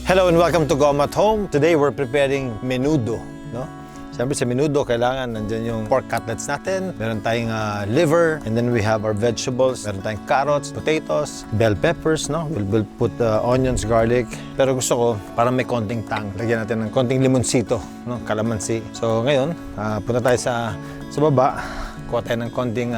Hello and welcome to Goma at Home. Today we're preparing menudo, no? Siyempre sa menudo, kailangan nandyan yung pork cutlets natin. Meron tayong liver, and then we have our vegetables. Meron tayong carrots, potatoes, bell peppers, no? We'll put onions, garlic. Pero gusto ko, parang may konting tang. Lagyan natin ng konting limonsito, no? Calamansi. So ngayon, punta tayo sa baba. Kuha tayo ng konting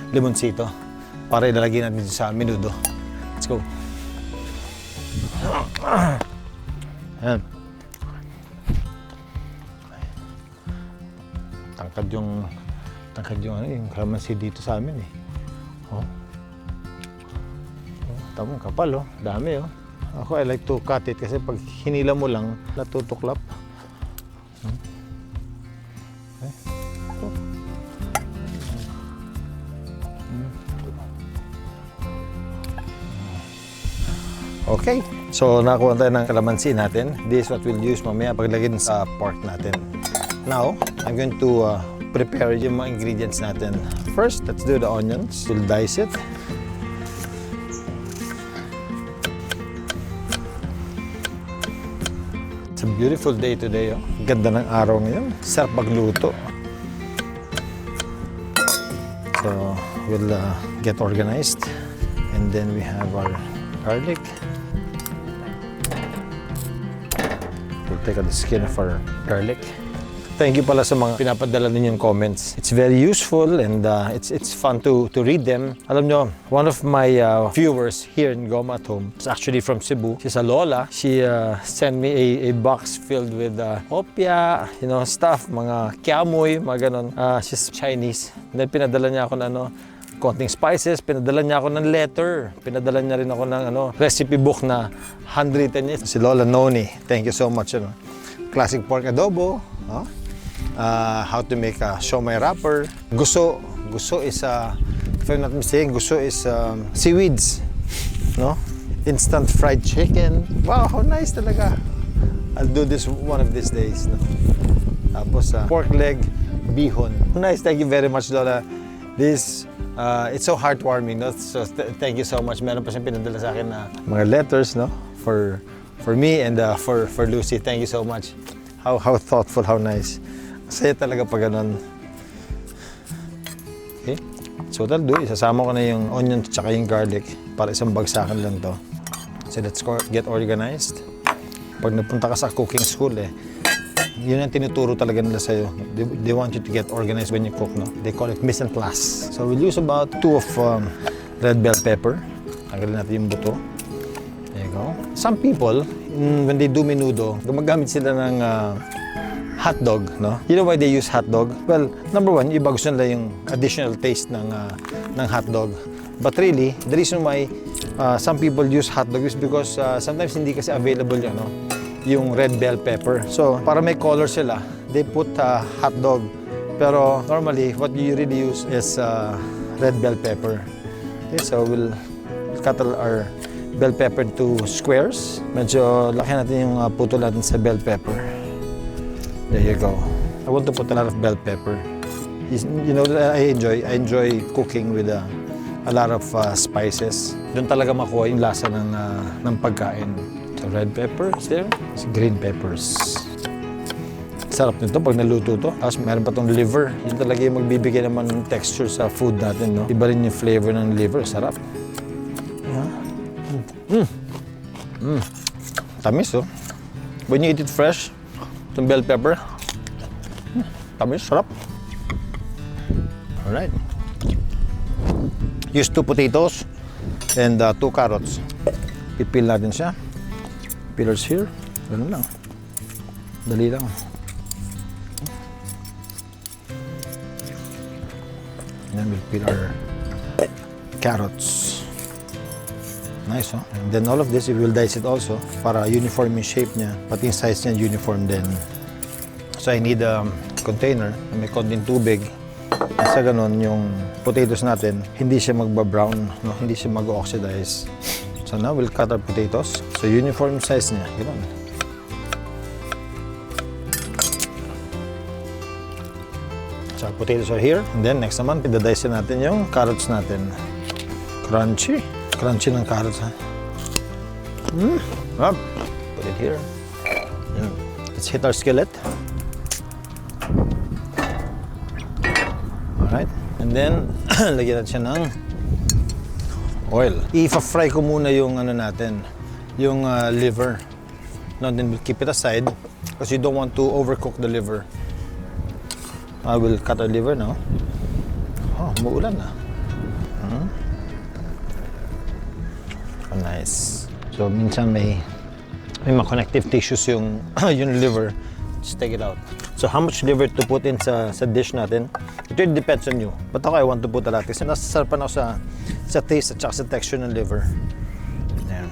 limonsito para ilalagay natin sa menudo. Let's go. Ayan. Tangkad yung yung calamansi dito sa amin eh. Oh. Tamang kapal oh, dami oh. Ako I like to cut it kasi pag hinila mo lang natutuklap. Okay, so nakakuha tayo ng calamansi natin. This is what we'll use mamaya paglagay sa pork natin. Now, I'm going to prepare yung mga ingredients natin. First, let's do the onions. We'll dice it. It's a beautiful day today. Oh. Ganda ng araw ngayon. Sarap magluto. So, we'll get organized. And then we have our garlic. We'll take out the skin of our garlic. Thank you pala sa mga pinapadala ninyong comments. It's very useful and it's fun to read them. Alam nyo, one of my viewers here in Goma at Home is actually from Cebu. She's a lola. She sent me a box filled with opia, you know, stuff, mga kiamoy, mga ganon. She's Chinese. And then pinadala niya ako ng konting spices, pinadala niya ako ng letter, pinadala niya rin ako ng recipe book na handwritten niya. Si Lola Noni, thank you so much. Classic pork adobo, how to make a siomai wrapper. Guso is, if I'm not mistaken, guso is seaweeds, no? Instant fried chicken. Wow, how nice talaga. I'll do this one of these days. No? Tapos pork leg, bihon. Nice, thank you very much, Lola. This it's so heartwarming, no? So thank you so much. Meron pa siyang pinadala sa akin na mga letters, no? For me and for Lucy. Thank you so much. How thoughtful, how nice. Masaya talaga pag ganun. Okay. So what I'll do, isasama ko na yung onion at saka yung garlic para isang bagsakan lang to. So let's get organized. Pag napunta ka sa cooking school yun ang tinuturo talaga nila sa'yo. They want you to get organized when you cook, no? They call it mise en place. So we'll use about 2 of red bell pepper. Tanggalin natin yung buto. There you go. Some people, when they do menudo, gumagamit sila ng hot dog, no? You know why they use hot dog? Well, number one, iba gusto nila yung additional taste ng hot dog. But really, the reason why some people use hot dog is because sometimes hindi kasi available yung red bell pepper. So, para may color sila, they put hot dog. Pero normally, what you really use is red bell pepper. Okay, so we'll cut our bell pepper into squares. Medyo laki natin yung putol natin sa bell pepper. There you go. I want to put a lot of bell pepper. You know, I enjoy cooking with a lot of spices. Doon talaga makuha yung lasa ng pagkain. So red peppers there, green peppers. Sarap nito pag naluto to. Tapos meron pa tong liver. Yun talaga yung magbibigay naman ng texture sa food natin, no? Iba rin yung flavor ng liver. Sarap. Tamis, oh. When you eat it fresh, itong bell pepper, tamis, sarap. Alright. Use 2 potatoes and 2 carrots. Pipil natin siya. Peelers here. Ganun lang. Dali lang. And then we'll peel our carrots. Nice, huh? And then all of this, we will dice it also para uniform yung shape niya. Pati yung size niya uniform din. So I need a container na may konting tubig. At sa ganun, yung potatoes natin, hindi siya magba-brown, no? Hindi siya mag-oxidize. So now we'll cut our potatoes. So uniform size niya. Ganun. So potatoes are here. And then next naman, pinadice natin yung carrots natin. Crunchy. Crunchy ng carrots, ha? Put it here. Yan. Let's hit our skillet. Alright. And then, lagyan natin siya ng oil. I-fry ko muna yung ano natin, yung liver. Now, then we'll keep it aside because you don't want to overcook the liver. I will cut our liver now. Oh, maulan na. Oh, nice. So, minsan may mga connective tissues yung, yung liver. Just take it out. So, how much liver to put in sa dish natin? It really depends on you. But ako, I want to put a lot. Kasi nasasarapan ako sa taste at saka sa texture ng liver. Ayan.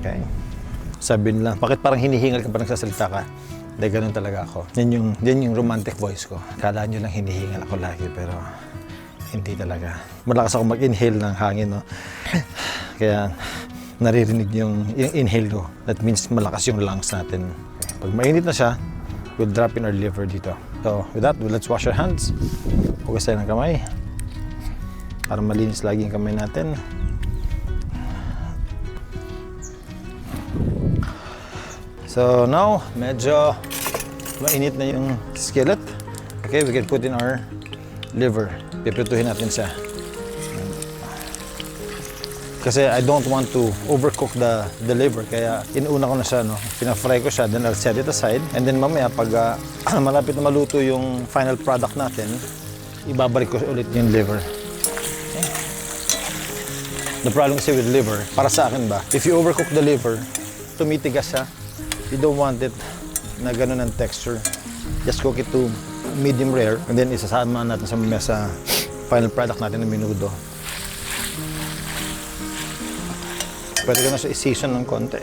Okay. Sabi nila, bakit parang hinihingal ka pa nagsasalita ka? Hindi, ganun talaga ako. Yan yung romantic voice ko. Kala nyo lang hinihingal ako lagi, pero hindi talaga. Malakas ako mag-inhale ng hangin, no? Kaya naririnig yung inhale ko. That means malakas yung lungs natin. Pag mainit na siya, we'll drop in our liver dito. So, with that, let's wash our hands. Hugas tayo ng kamay. Para malinis lagi yung kamay natin. So now, medyo mainit na yung skillet. Okay, we can put in our liver. Piprituhin natin siya. Kasi I don't want to overcook the liver. Kaya inuna ko na siya, no? Pina-fry ko siya, then I'll set it aside. And then mamaya, pag malapit na maluto yung final product natin, ibabalik ko ulit yung liver. Okay. The problem kasi with liver, para sa akin ba, if you overcook the liver, tumitigas siya. You don't want it na gano'n ang texture. Just cook it to medium rare and then isasama natin sa mamaya sa final product natin ng menudo. Pwede ko na siya i-season ng konti.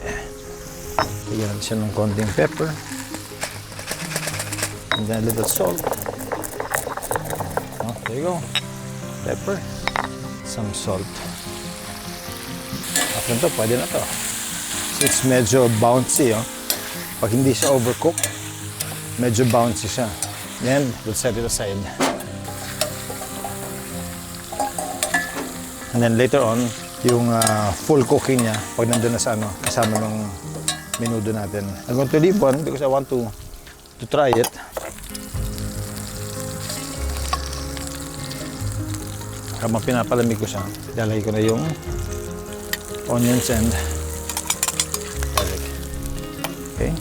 Lagyan natin siya ng konting pepper. And then a little salt. Oh, there you go. Pepper. Some salt. After ito, pwede na to. So it's medyo bouncy, oh. Pag hindi siya overcook, medyo bouncy siya. Then, we'll set it aside. And then later on, yung full cooking niya, pag nandun na sa ano, kasama ng menudo natin. I'm going to leave one because I want to try it. Habang pinapalamig ko siya, ilalagay ko na yung onions and garlic. Okay?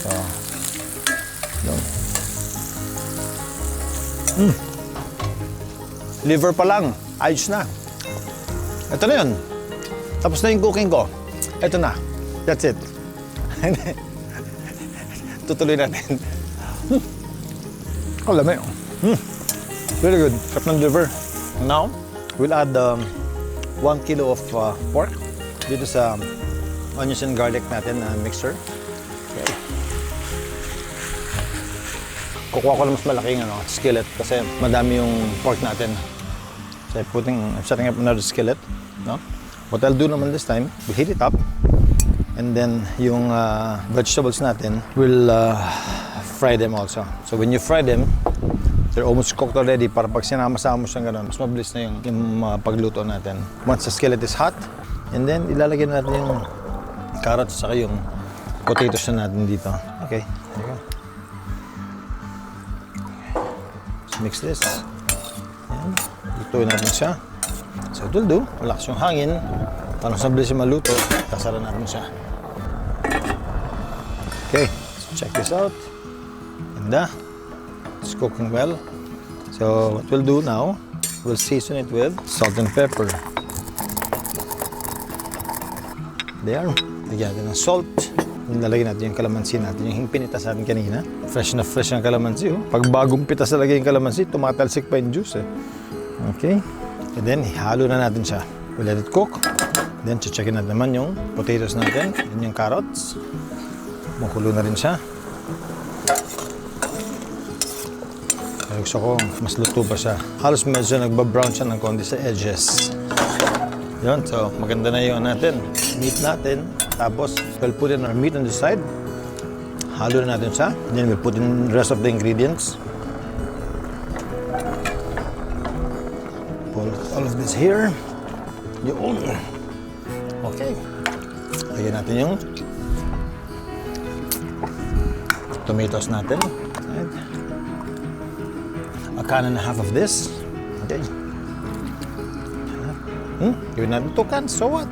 So, yun. Liver pa lang. Ayos na. Ito na yun. Tapos na yung cooking ko. Ito na. That's it. Tutuloy natin. Kalami. Very good. Cut ng liver. Now, we'll add 1 kilo of pork dito sa onions and garlic natin na mixer. Okay. Kukuha ko lang mas malaking skillet kasi madami yung pork natin. So I'm setting up another skillet. No? What I'll do naman this time, we'll heat it up and then yung vegetables natin, we'll fry them also. So when you fry them, they're almost cooked already para pag sinama-sama mo siyang gano'n, mas mabilis na yung pagluto natin. Once the skillet is hot, and then ilalagay natin yung carrots saka yung potatoes na natin dito. Okay, there you go. Let's mix this. Ayan. Lutuin natin siya. So it will do. Malakas yung hangin. Para mas mabilis yung maluto, kasara natin siya. Okay, so check this out. Ganda. It's cooking well. So what we'll do now, we'll season it with salt and pepper. There. Lagyan natin ng salt. Nalagyan natin yung calamansi natin, yung pinitas natin kanina. Fresh na fresh ang calamansi. Oh. Pag bagong pitas na lagay yung calamansi, tumatalsik pa yung juice. Okay. And then, halo na natin siya. We'll let it cook. Then, checkin natin naman yung potatoes natin and yung carrots. Makulo na rin siya. Gusto ko, mas luto pa siya. Halos medyo nagbabrown siya ng konti sa edges. Yun, so maganda na yung natin. Meat natin. Tapos, we'll put in our meat on the side. Halo na natin siya. Then we'll put in the rest of the ingredients. Put all of this here. Yun. Okay. Lagyan natin yung tomatoes natin. Right. A can and a half of this. Okay. Gawin natin 2 cans, so what?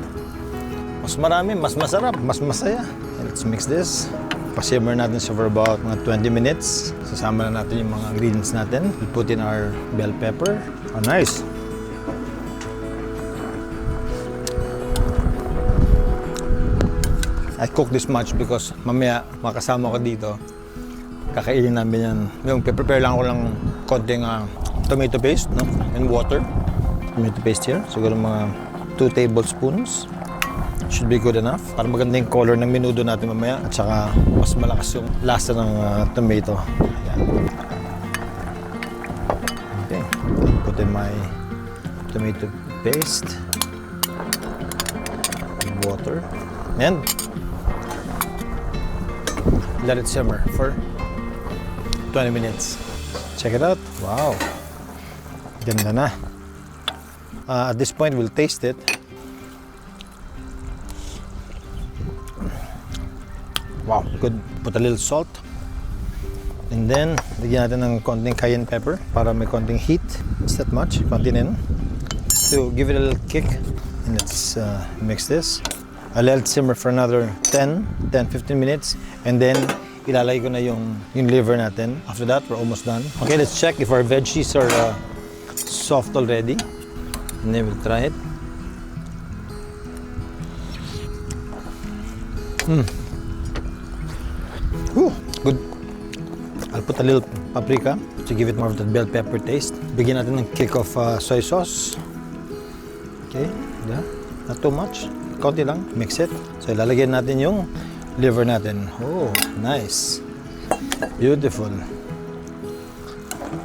Mas marami, mas masarap, mas masaya. Okay, let's mix this. Pa-simmer natin siya for about mga 20 minutes. Sasama na natin yung mga ingredients natin. We'll put in our bell pepper. Oh, nice. I cook this much because mamaya makasama ko dito. Kakainin namin yan. Yung prepare lang ako lang konting tomato paste, no? And water. Tomato paste here. Siguro mga 2 tablespoons. Should be good enough. Para maganda yung color ng menudo natin mamaya. At saka mas malakas yung lasa ng tomato. Ayan. Okay. Put in my tomato paste. Water. And let it simmer for 20 minutes. Check it out. Wow. Ganda na. At this point, we'll taste it. Wow, good. Put a little salt. And then, lagyan natin ng konting cayenne pepper para may konting heat. It's that much. Konti in. To give it a little kick. And let's mix this. I'll let it simmer for another 10-15 minutes. And then, ilalagay ko na yung liver natin. After that, we're almost done. Okay, let's check if our veggies are soft already. And then we'll try it. Good. I'll put a little paprika to give it more of that bell pepper taste. Bigyan natin ng kick of soy sauce. Okay, yeah. Not too much. Konti lang. Mix it. So, ilalagyan natin yung liver natin. Oh, nice. Beautiful.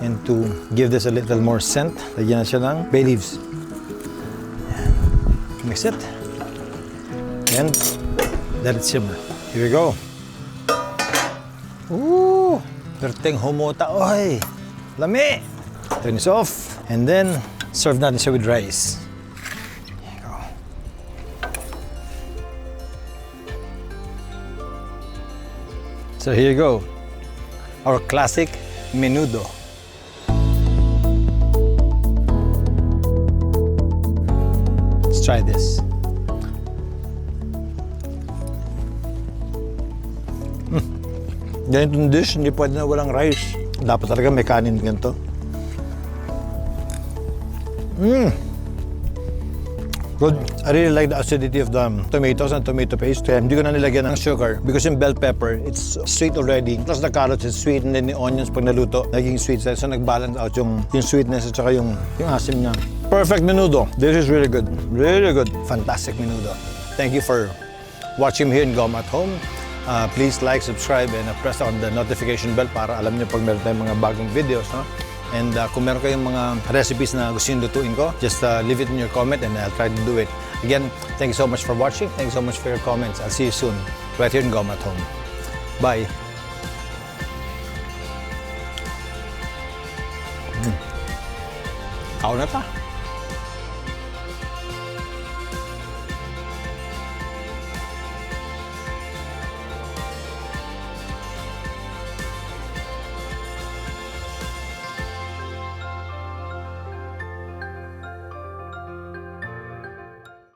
And to give this a little more scent, lagyan na siya ng bay leaves. Mix it. And let it simmer. Here we go. Ooh! Perteng humota. Oy! Lami! Turn this off. And then, serve natin siya with rice. Here you go. So here you go. Our classic menudo. Let's try this. Ganitong dish, hindi pwede na walang rice. Dapat talaga may kanin ganito. Good. I really like the acidity of the tomatoes and tomato paste. Kaya hindi ko na nilagyan ng sugar because yung bell pepper, it's sweet already. Plus the carrots is sweet and then the onions pag naluto, naging sweet. So nag-balance out yung sweetness at saka yung asim niya. Perfect menudo. This is really good. Really good. Fantastic menudo. Thank you for watching me here in Goma at Home. Please like, subscribe, and press on the notification bell para alam niyo pag meron tayong mga bagong videos. No? And kung meron kayong mga recipes na gusto nyo lutuin ko, just leave it in your comment and I'll try to do it. Again, thank you so much for watching. Thank you so much for your comments. I'll see you soon right here in Goma at Home. Bye! Kaon na ta!